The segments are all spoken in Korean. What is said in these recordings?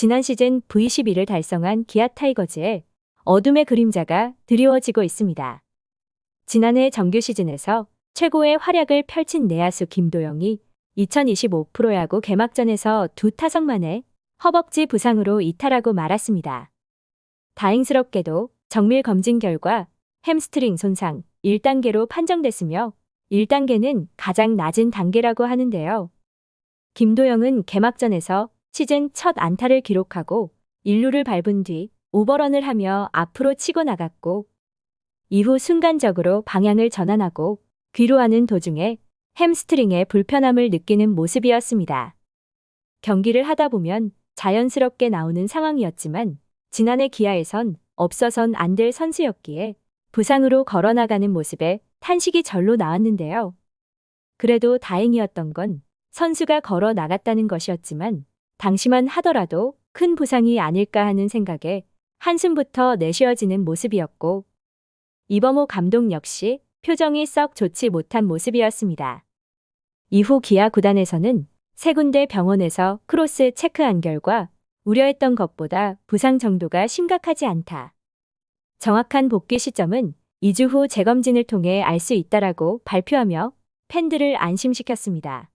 지난 시즌 V12를 달성한 기아 타이거즈의 어둠의 그림자가 드리워지고 있습니다. 지난해 정규 시즌에서 최고의 활약을 펼친 내야수 김도영이 2025 프로야구 개막전에서 두 타석 만에 허벅지 부상으로 이탈하고 말았습니다. 다행스럽게도 정밀 검진 결과 햄스트링 손상 1단계로 판정됐으며 1단계는 가장 낮은 단계라고 하는데요. 김도영은 개막전에서 시즌 첫 안타를 기록하고 1루를 밟은 뒤 오버런을 하며 앞으로 치고 나갔고, 이후 순간적으로 방향을 전환하고 귀로하는 도중에 햄스트링에 불편함을 느끼는 모습이었습니다. 경기를 하다 보면 자연스럽게 나오는 상황이었지만 지난해 기아에선 없어선 안 될 선수였기에 부상으로 걸어나가는 모습에 탄식이 절로 나왔는데요. 그래도 다행이었던 건 선수가 걸어 나갔다는 것이었지만 당시만 하더라도 큰 부상이 아닐까 하는 생각에 한숨부터 내쉬어지는 모습이었고, 이범호 감독 역시 표정이 썩 좋지 못한 모습이었습니다. 이후 기아 구단에서는 세 군데 병원에서 크로스 체크한 결과 우려했던 것보다 부상 정도가 심각하지 않다. 정확한 복귀 시점은 2주 후 재검진을 통해 알 수 있다라고 발표하며 팬들을 안심시켰습니다.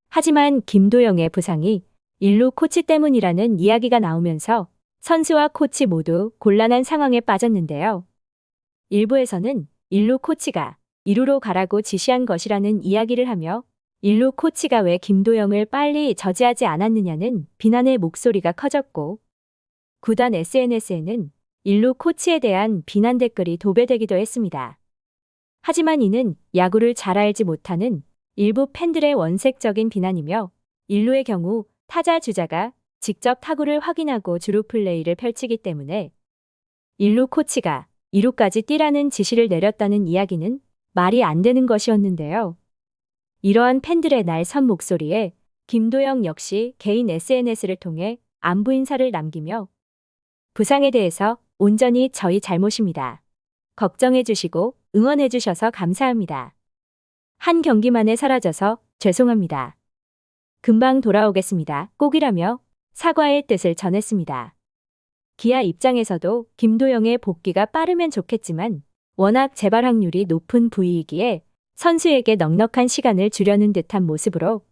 하지만 김도영의 부상이 1루 코치 때문이라는 이야기가 나오면서 선수와 코치 모두 곤란한 상황에 빠졌는데요. 일부에서는 1루 코치가 2루로 가라고 지시한 것이라는 이야기를 하며 1루 코치가 왜 김도영을 빨리 저지하지 않았느냐는 비난의 목소리가 커졌고, 구단 SNS에는 1루 코치에 대한 비난 댓글이 도배되기도 했습니다. 하지만 이는 야구를 잘 알지 못하는 일부 팬들의 원색적인 비난이며, 1루의 경우 타자 주자가 직접 타구를 확인하고 주루 플레이를 펼치기 때문에 1루 코치가 2루까지 뛰라는 지시를 내렸다는 이야기는 말이 안 되는 것이었는데요. 이러한 팬들의 날선 목소리에 김도영 역시 개인 SNS를 통해 안부 인사를 남기며 부상에 대해서 온전히 저희 잘못입니다. 걱정해 주시고 응원해 주셔서 감사합니다. 한 경기만에 사라져서 죄송합니다. 금방 돌아오겠습니다. 꼭이라며 사과의 뜻을 전했습니다. 기아 입장에서도 김도영의 복귀가 빠르면 좋겠지만 워낙 재발 확률이 높은 부위이기에 선수에게 넉넉한 시간을 주려는 듯한 모습으로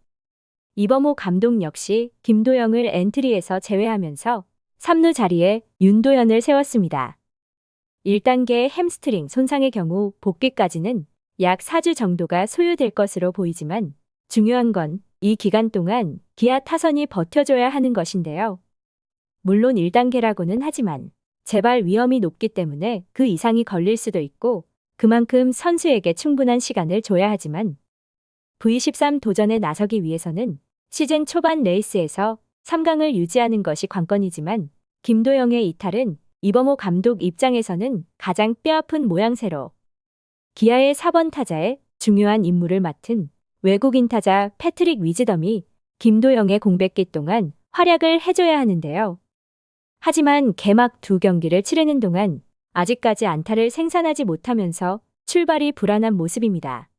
이범호 감독 역시 김도영을 엔트리에서 제외하면서 3루 자리에 윤도현을 세웠습니다. 1단계 햄스트링 손상의 경우 복귀까지는 약 4주 정도가 소요될 것으로 보이지만 중요한 건 이 기간 동안 기아 타선이 버텨줘야 하는 것인데요. 물론 1단계라고는 하지만 재발 위험이 높기 때문에 그 이상이 걸릴 수도 있고 그만큼 선수에게 충분한 시간을 줘야 하지만 V13 도전에 나서기 위해서는 시즌 초반 레이스에서 3강을 유지하는 것이 관건이지만 김도영의 이탈은 이범호 감독 입장에서는 가장 뼈아픈 모양새로 기아의 4번 타자에 중요한 임무를 맡은 외국인 타자 패트릭 위즈덤이 김도영의 공백기 동안 활약을 해줘야 하는데요. 하지만 개막 2경기를 치르는 동안 아직까지 안타를 생산하지 못하면서 출발이 불안한 모습입니다.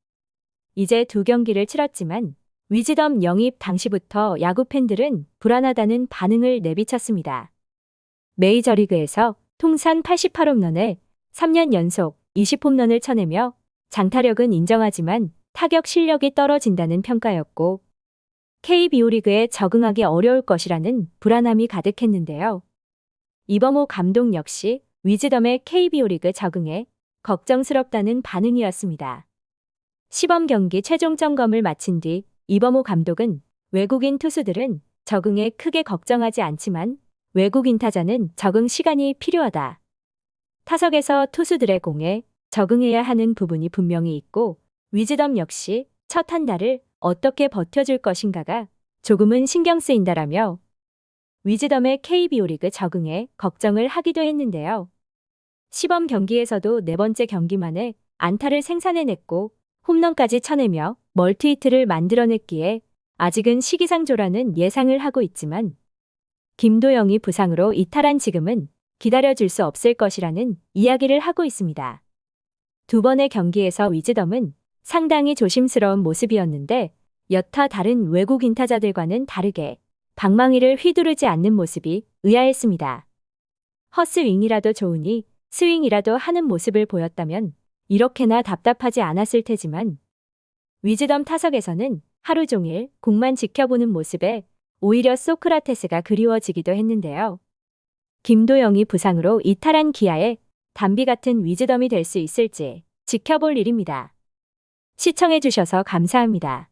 이제 2경기를 치렀지만 위즈덤 영입 당시부터 야구 팬들은 불안하다는 반응을 내비쳤습니다. 메이저리그에서 통산 88홈런에 3년 연속 20홈런을 쳐내며 장타력은 인정하지만 타격 실력이 떨어진다는 평가였고, KBO 리그에 적응하기 어려울 것이라는 불안함이 가득했는데요. 이범호 감독 역시 위즈덤의 KBO 리그 적응에 걱정스럽다는 반응이었습니다. 시범 경기 최종 점검을 마친 뒤 이범호 감독은 외국인 투수들은 적응에 크게 걱정하지 않지만 외국인 타자는 적응 시간이 필요하다. 타석에서 투수들의 공에 적응해야 하는 부분이 분명히 있고 위즈덤 역시 첫 한 달을 어떻게 버텨줄 것인가가 조금은 신경 쓰인다라며 위즈덤의 KBO 리그 적응에 걱정을 하기도 했는데요. 시범 경기에서도 4번째 경기만에 안타를 생산해냈고 홈런까지 쳐내며 멀티히트를 만들어냈기에 아직은 시기상조라는 예상을 하고 있지만 김도영이 부상으로 이탈한 지금은 기다려줄 수 없을 것이라는 이야기를 하고 있습니다. 2번의 경기에서 위즈덤은 상당히 조심스러운 모습이었는데 여타 다른 외국인 타자들과는 다르게 방망이를 휘두르지 않는 모습이 의아했습니다. 헛스윙이라도 좋으니 스윙이라도 하는 모습을 보였다면 이렇게나 답답하지 않았을 테지만 위즈덤 타석에서는 하루 종일 공만 지켜보는 모습에 오히려 소크라테스가 그리워지기도 했는데요. 김도영이 부상으로 이탈한 기아에 담비 같은 위즈덤이 될 수 있을지 지켜볼 일입니다. 시청해주셔서 감사합니다.